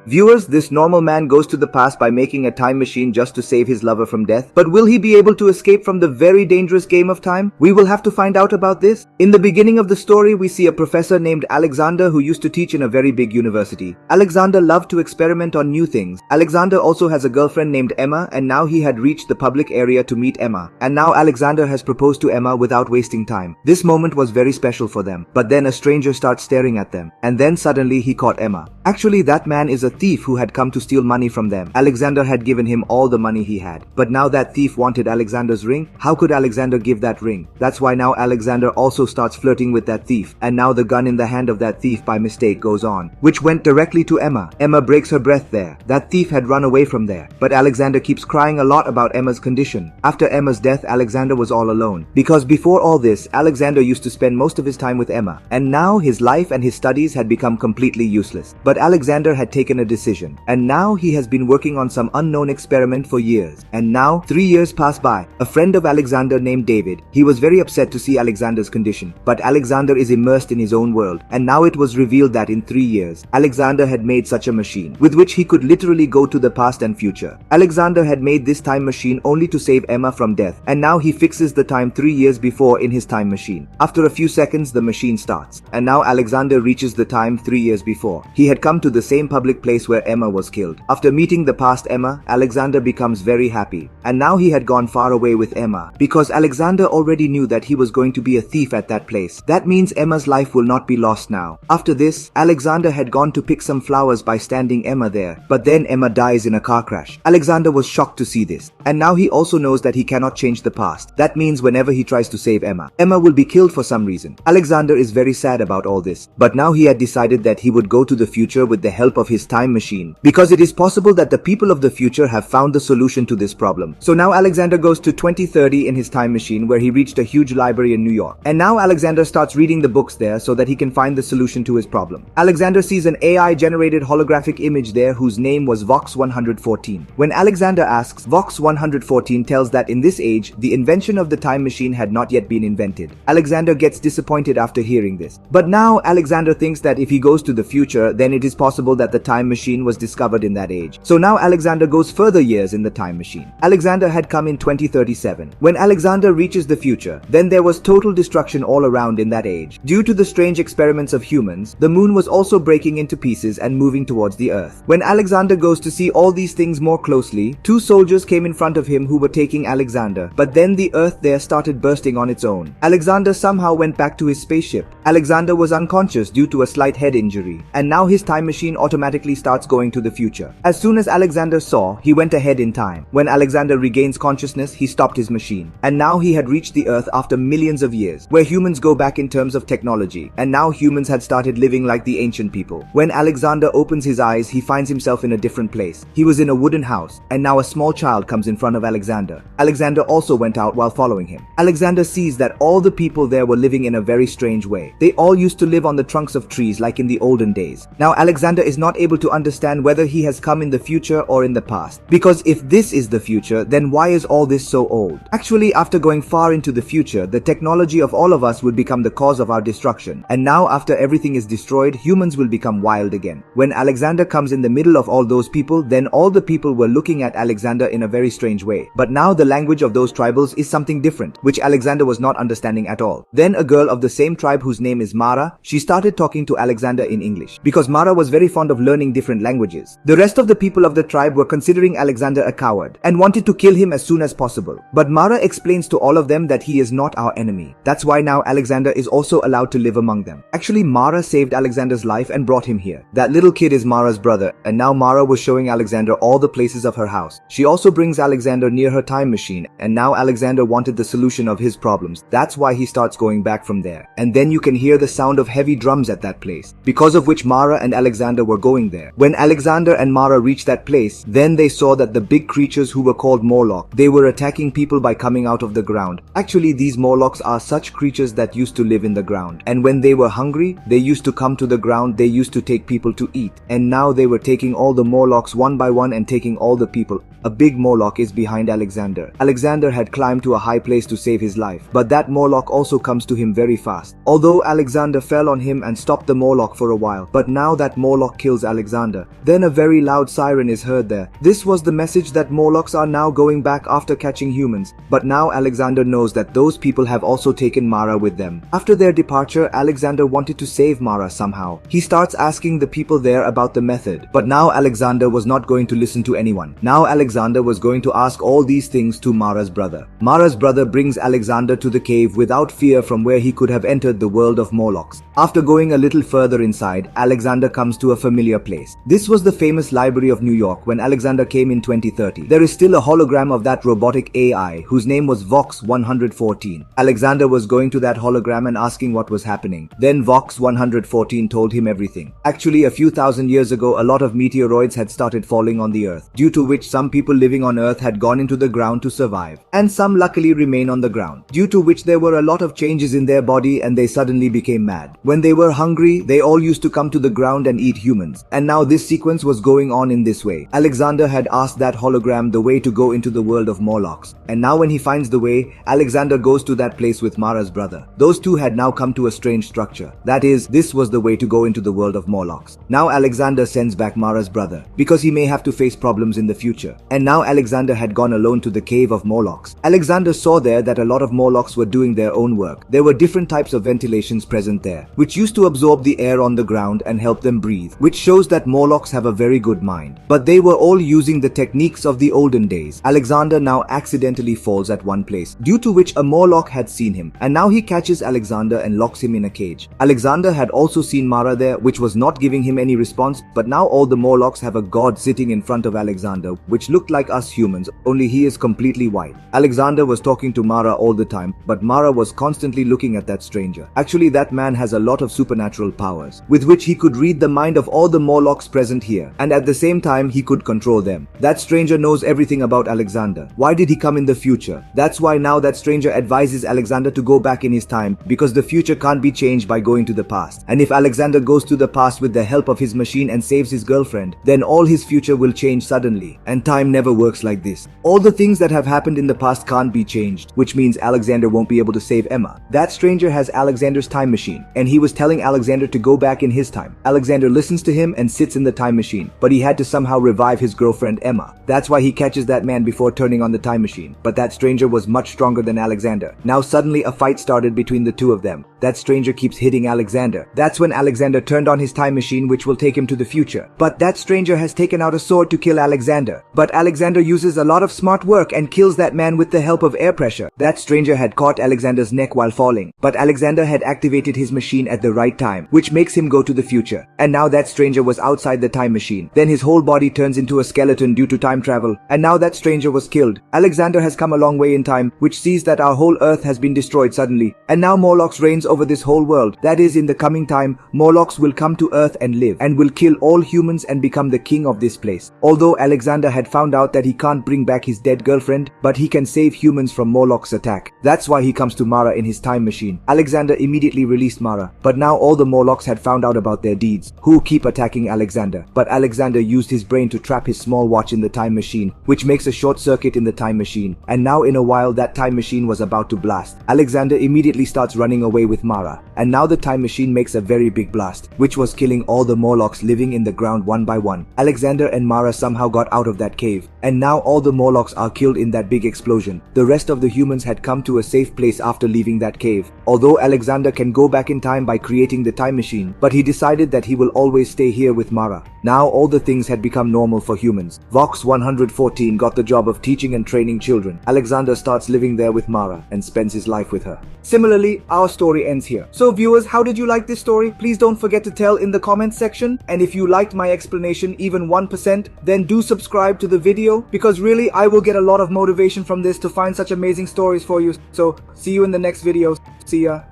Viewers, this normal man goes to the past by making a time machine just to save his lover from death. But will he be able to escape from the very dangerous game of time? We will have to find out about this. In the beginning of the story, we see a professor named Alexander who used to teach in a very big university. Alexander loved to experiment on new things. Alexander also has a girlfriend named Emma, and now he had reached the public area to meet Emma. And now Alexander has proposed to Emma without wasting time. This moment was very special for them. But then a stranger starts staring at them. And then suddenly he caught Emma. Actually, that man is a thief who had come to steal money from them. Alexander had given him all the money he had. But now that thief wanted Alexander's ring. How could Alexander give that ring? That's why now Alexander also starts flirting with that thief. And now the gun in the hand of that thief by mistake goes on, which went directly to Emma. Emma breaks her breath there. That thief had run away from there. But Alexander keeps crying a lot about Emma's condition. After Emma's death, Alexander was all alone. Because before all this, Alexander used to spend most of his time with Emma. And now his life and his studies had become completely useless. But Alexander had taken a decision. And now he has been working on some unknown experiment for years. And now 3 years pass by. A friend of Alexander named David. He was very upset to see Alexander's condition. But Alexander is immersed in his own world. And now it was revealed that in 3 years, Alexander had made such a machine with which he could literally go to the past and future. Alexander had made this time machine only to save Emma from death. And now he fixes the time 3 years before in his time machine. After a few seconds, the machine starts. And now Alexander reaches the time 3 years before. He had come to the same public place where Emma was killed. After meeting the past Emma, Alexander becomes very happy. And now he had gone far away with Emma. Because Alexander already knew that he was going to be a thief at that place. That means Emma's life will not be lost now. After this, Alexander had gone to pick some flowers by standing Emma there. But then Emma dies in a car crash. Alexander was shocked to see this. And now he also knows that he cannot change the past. That means whenever he tries to save Emma, Emma will be killed for some reason. Alexander is very sad about all this. But now he had decided that he would go to the future with the help of his time machine. Because it is possible that the people of the future have found the solution to this problem. So now Alexander goes to 2030 in his time machine where he reached a huge library in New York. And now Alexander starts reading the books there so that he can find the solution to his problem. Alexander sees an AI generated holographic image there whose name was Vox 114. When Alexander asks, Vox 114 tells that in this age, the invention of the time machine had not yet been invented. Alexander gets disappointed after hearing this. But now Alexander thinks that if he goes to the future, then it is possible that the time machine was discovered in that age. So now Alexander goes further years in the time machine. Alexander had come in 2037. When Alexander reaches the future, then there was total destruction all around in that age. Due to the strange experiments of humans, the moon was also breaking into pieces and moving towards the earth. When Alexander goes to see all these things more closely, 2 soldiers came in front of him who were taking Alexander. But then the earth there started bursting on its own. Alexander somehow went back to his spaceship. Alexander was unconscious due to a slight head injury. And now his time machine automatically starts going to the future. As soon as Alexander saw, he went ahead in time. When Alexander regains consciousness, he stopped his machine. And now he had reached the earth after millions of years, where humans go back in terms of technology. And now humans had started living like the ancient people. When Alexander opens his eyes, he finds himself in a different place. He was in a wooden house, and now a small child comes in front of Alexander. Alexander also went out while following him. Alexander sees that all the people there were living in a very strange way. They all used to live on the trunks of trees like in the olden days. Now Alexander is not able to understand whether he has come in the future or in the past. Because if this is the future, then why is all this so old? Actually, after going far into the future, the technology of all of us would become the cause of our destruction. And now after everything is destroyed, humans will become wild again. When Alexander comes in the middle of all those people, then all the people were looking at Alexander in a very strange way. But now the language of those tribals is something different, which Alexander was not understanding at all. Then a girl of the same tribe whose name is Mara, she started talking to Alexander in English. Because Mara was very fond of learning different languages. The rest of the people of the tribe were considering Alexander a coward and wanted to kill him as soon as possible. But Mara explains to all of them that he is not our enemy. That's why now Alexander is also allowed to live among them. Actually, Mara saved Alexander's life and brought him here. That little kid is Mara's brother, and now Mara was showing Alexander all the places of her house. She also brings Alexander near her time machine, and now Alexander wanted the solution of his problems. That's why he starts going back from there. And then you can hear the sound of heavy drums at that place, because of which Mara and Alexander were going there. When Alexander and Mara reached that place, then they saw that the big creatures who were called Morlock, they were attacking people by coming out of the ground. Actually, these Morlocks are such creatures that used to live in the ground. And when they were hungry, they used to come to the ground, they used to take people to eat. And now they were taking all the Morlocks one by one and taking all the people. A big Morlock is behind Alexander. Alexander had climbed to a high place to save his life, but that Morlock also comes to him very fast. Although Alexander fell on him and stopped the Morlock for a while, but now that Morlock kills Alexander. Alexander. Then a very loud siren is heard there. This was the message that Morlocks are now going back after catching humans. But now Alexander knows that those people have also taken Mara with them. After their departure, Alexander wanted to save Mara somehow. He starts asking the people there about the method. But now Alexander was not going to listen to anyone. Now Alexander was going to ask all these things to Mara's brother. Mara's brother brings Alexander to the cave without fear from where he could have entered the world of Morlocks. After going a little further inside, Alexander comes to a familiar place. This was the famous Library of New York when Alexander came in 2030. There is still a hologram of that robotic AI whose name was Vox 114. Alexander was going to that hologram and asking what was happening. Then Vox 114 told him everything. Actually, a few thousand years ago, a lot of meteoroids had started falling on the earth, due to which some people living on earth had gone into the ground to survive, and some luckily remain on the ground, due to which there were a lot of changes in their body and they suddenly became mad. When they were hungry, they all used to come to the ground and eat humans. And now this sequence was going on in this way. Alexander had asked that hologram the way to go into the world of Morlocks. And now when he finds the way, Alexander goes to that place with Mara's brother. Those two had now come to a strange structure. That is, this was the way to go into the world of Morlocks. Now Alexander sends back Mara's brother, because he may have to face problems in the future. And now Alexander had gone alone to the cave of Morlocks. Alexander saw there that a lot of Morlocks were doing their own work. There were different types of ventilations present there, which used to absorb the air on the ground and help them breathe, which shows that Morlocks have a very good mind. But they were all using the techniques of the olden days. Alexander now accidentally falls at one place, due to which a Morlock had seen him, and now he catches Alexander and locks him in a cage. Alexander had also seen Mara there, which was not giving him any response, but now all the Morlocks have a god sitting in front of Alexander, which looked like us humans, only he is completely white. Alexander was talking to Mara all the time, but Mara was constantly looking at that stranger. Actually, that man has a lot of supernatural powers, with which he could read the mind of all the Morlocks present here, and at the same time he could control them. That stranger knows everything about Alexander. Why did he come in the future? That's why now that stranger advises Alexander to go back in his time, because the future can't be changed by going to the past. And if Alexander goes to the past with the help of his machine and saves his girlfriend, then all his future will change suddenly. And time never works like this. All the things that have happened in the past can't be changed, which means Alexander won't be able to save Emma. That stranger has Alexander's time machine, and he was telling Alexander to go back in his time. Alexander listens to him and sits in the time machine, but he had to somehow revive his girlfriend Emma. That's why he catches that man before turning on the time machine. But that stranger was much stronger than Alexander. Now suddenly a fight started between the two of them. That stranger keeps hitting Alexander. That's when Alexander turned on his time machine, which will take him to the future. But that stranger has taken out a sword to kill Alexander. But Alexander uses a lot of smart work and kills that man with the help of air pressure. That stranger had caught Alexander's neck while falling, but Alexander had activated his machine at the right time, which makes him go to the future. And now that stranger was outside the time machine. Then his whole body turns into a skeleton due to time travel, and now that stranger was killed. Alexander has come a long way in time, which sees that our whole earth has been destroyed suddenly, and now Morlocks reigns over this whole world. That is, in the coming time, Morlocks will come to earth and live, and will kill all humans and become the king of this place. Although Alexander had found out that he can't bring back his dead girlfriend, but he can save humans from Morlocks' attack. That's why he comes to Mara in his time machine. Alexander immediately released Mara, but now all the Morlocks had found out about their deeds, who keep attacking Alexander. But Alexander used his brain to trap his small watch in the time machine, which makes a short circuit in the time machine. And now in a while that time machine was about to blast. Alexander immediately starts running away with Mara, and now the time machine makes a very big blast, which was killing all the Morlocks living in the ground one by one. Alexander and Mara somehow got out of that cave, and now all the Morlocks are killed in that big explosion. The rest of the humans had come to a safe place after leaving that cave. Although Alexander can go back in time by creating the time machine, but he decided that he will always stay here with Mara. Now all the things had become normal for humans. Vox 114 got the job of teaching and training children. Alexander starts living there with Mara and spends his life with her. Similarly, our story ends here. So viewers, how did you like this story? Please don't forget to tell in the comments section. And if you liked my explanation even 1%, then do subscribe to the video, because really I will get a lot of motivation from this to find such amazing stories for you. So see you in the next video. See ya.